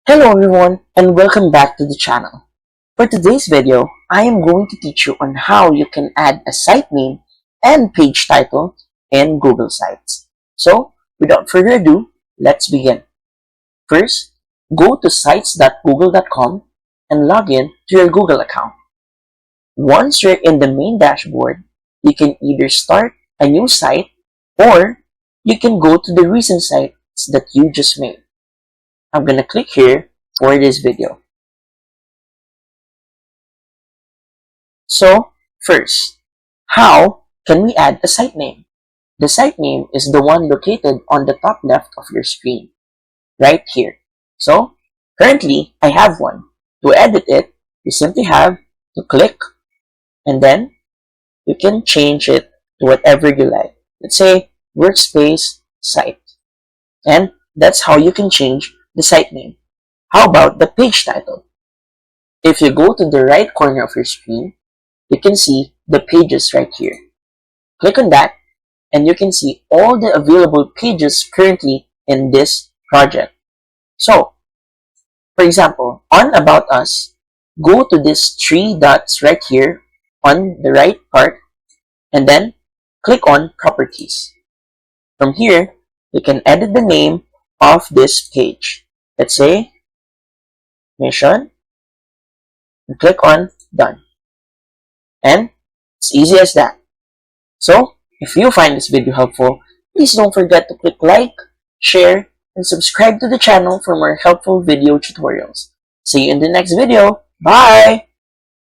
Hello everyone and welcome back to the channel. For today's video, I am going to teach you on how you can add a site name and page title in Google Sites. So, without further ado, let's begin. First, go to sites.google.com and log in to your Google account. Once you're in the main dashboard, you can either start a new site or you can go to the recent sites that you just made. I'm gonna click here for this video. So, first, how can we add a site name? The site name is the one located on the top left of your screen, right here. So, currently, I have one. To edit it, you simply have to click, and then you can change it to whatever you like. Let's say, workspace site. And that's how you can change the site name. How about the page title? If you go to the right corner of your screen, you can see the pages right here. Click on that and you can see all the available pages currently in this project. So, for example, on About Us, go to this three dots right here on the right part and then click on Properties. From here, you can edit the name of this page. Let's say Mission, and click on Done. And it's easy as that. So, if you find this video helpful, please don't forget to click like, share, and subscribe to the channel for more helpful video tutorials. See you in the next video. Bye!